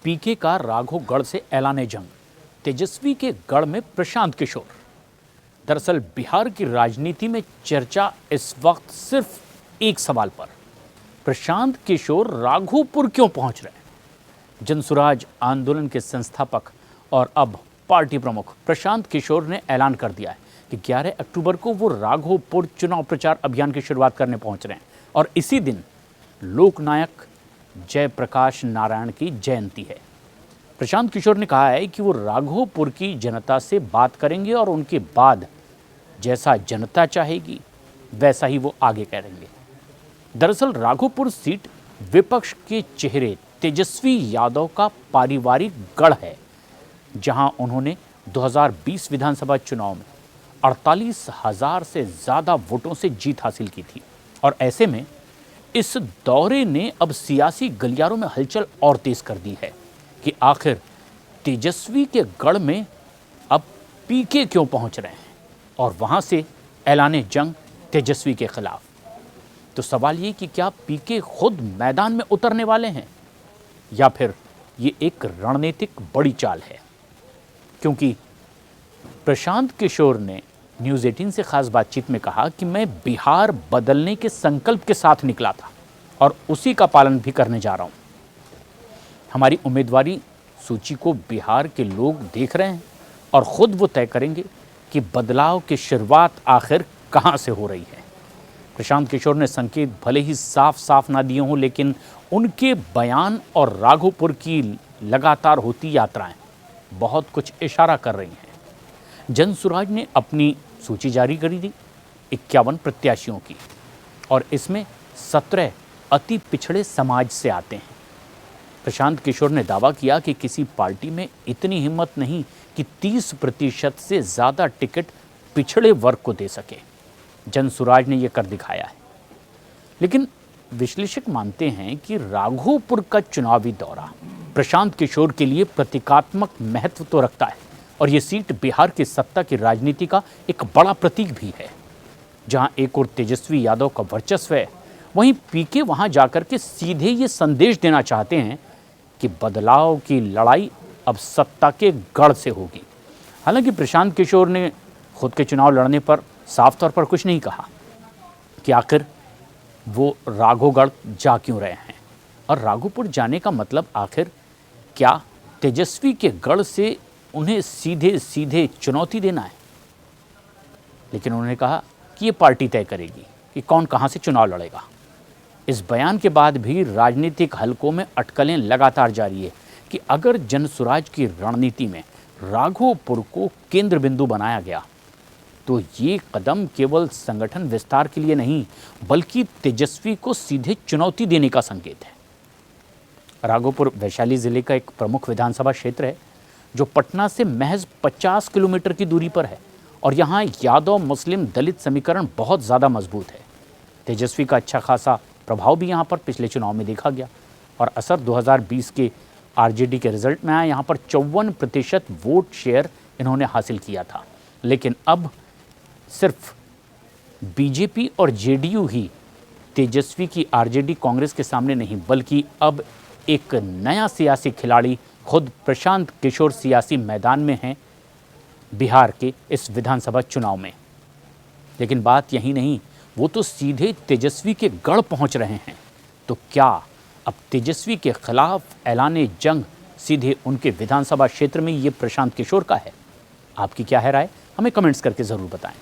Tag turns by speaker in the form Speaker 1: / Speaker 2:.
Speaker 1: पीके का राघोगढ़ से ऐलान जंग, तेजस्वी के गढ़ में प्रशांत किशोर। दरअसल बिहार की राजनीति में चर्चा इस वक्त सिर्फ एक सवाल पर, प्रशांत किशोर राघोपुर क्यों पहुंच रहे हैं। जनसुराज आंदोलन के संस्थापक और अब पार्टी प्रमुख प्रशांत किशोर ने ऐलान कर दिया है कि 11 अक्टूबर को वो राघोपुर चुनाव प्रचार अभियान की शुरुआत करने पहुंच रहे हैं और इसी दिन लोकनायक जयप्रकाश नारायण की जयंती है। प्रशांत किशोर ने कहा है कि वो राघोपुर की जनता से बात करेंगे और उनके बाद जैसा जनता चाहेगी वैसा ही वो आगे करेंगे। दरअसल राघोपुर सीट विपक्ष के चेहरे तेजस्वी यादव का पारिवारिक गढ़ है, जहां उन्होंने 2020 विधानसभा चुनाव में 48,000 से ज़्यादा वोटों से जीत हासिल की थी। और ऐसे में इस दौरे ने अब सियासी गलियारों में हलचल और तेज कर दी है कि आखिर तेजस्वी के गढ़ में अब पीके क्यों पहुंच रहे हैं और वहां से ऐलाने जंग तेजस्वी के खिलाफ। तो सवाल ये कि क्या पीके खुद मैदान में उतरने वाले हैं या फिर ये एक रणनीतिक बड़ी चाल है, क्योंकि प्रशांत किशोर ने न्यूज़ 18 से खास बातचीत में कहा कि मैं बिहार बदलने के संकल्प के साथ निकला था और उसी का पालन भी करने जा रहा हूं। हमारी उम्मीदवारी सूची को बिहार के लोग देख रहे हैं और खुद वो तय करेंगे कि बदलाव की शुरुआत आखिर कहां से हो रही है। प्रशांत किशोर ने संकेत भले ही साफ साफ ना दिए हों, लेकिन उनके बयान और राघोपुर की लगातार होती यात्राएं बहुत कुछ इशारा कर रही हैं। जनसुराज ने अपनी सूची जारी करी थी 51 प्रत्याशियों की और इसमें 17 अति पिछड़े समाज से आते हैं। प्रशांत किशोर ने दावा किया कि किसी पार्टी में इतनी हिम्मत नहीं कि 30% से ज़्यादा टिकट पिछड़े वर्ग को दे सके। जनसुराज ने यह कर दिखाया है। लेकिन विश्लेषक मानते हैं कि राघोपुर का चुनावी दौरा प्रशांत किशोर के लिए प्रतीकात्मक महत्व तो रखता है और ये सीट बिहार की सत्ता की राजनीति का एक बड़ा प्रतीक भी है। जहां एक और तेजस्वी यादव का वर्चस्व है, वहीं पीके वहां जाकर के सीधे ये संदेश देना चाहते हैं कि बदलाव की लड़ाई अब सत्ता के गढ़ से होगी। हालांकि प्रशांत किशोर ने खुद के चुनाव लड़ने पर साफ तौर पर कुछ नहीं कहा कि आखिर वो राघोगढ़ जा क्यों रहे हैं और राघोपुर जाने का मतलब आखिर क्या तेजस्वी के गढ़ से उन्हें सीधे सीधे चुनौती देना है। लेकिन उन्होंने कहा कि ये पार्टी तय करेगी कि कौन कहां से चुनाव लड़ेगा। इस बयान के बाद भी राजनीतिक हलकों में अटकलें लगातार जारी है कि अगर जनसुराज की रणनीति में राघोपुर को केंद्र बिंदु बनाया गया तो ये कदम केवल संगठन विस्तार के लिए नहीं बल्कि तेजस्वी को सीधे चुनौती देने का संकेत है। राघोपुर वैशाली जिले का एक प्रमुख विधानसभा क्षेत्र है जो पटना से महज 50 किलोमीटर की दूरी पर है और यहाँ यादव मुस्लिम दलित समीकरण बहुत ज़्यादा मजबूत है। तेजस्वी का अच्छा खासा प्रभाव भी यहाँ पर पिछले चुनाव में देखा गया और असर 2020 के आरजेडी के रिजल्ट में आया। यहाँ पर 54% वोट शेयर इन्होंने हासिल किया था। लेकिन अब सिर्फ बीजेपी और जेडीयू ही तेजस्वी की आरजेडी कांग्रेस के सामने नहीं, बल्कि अब एक नया सियासी खिलाड़ी खुद प्रशांत किशोर सियासी मैदान में हैं बिहार के इस विधानसभा चुनाव में। लेकिन बात यही नहीं, वो तो सीधे तेजस्वी के गढ़ पहुंच रहे हैं। तो क्या अब तेजस्वी के खिलाफ ऐलाने जंग सीधे उनके विधानसभा क्षेत्र में ये प्रशांत किशोर का है? आपकी क्या है राय? हमें कमेंट्स करके ज़रूर बताएं।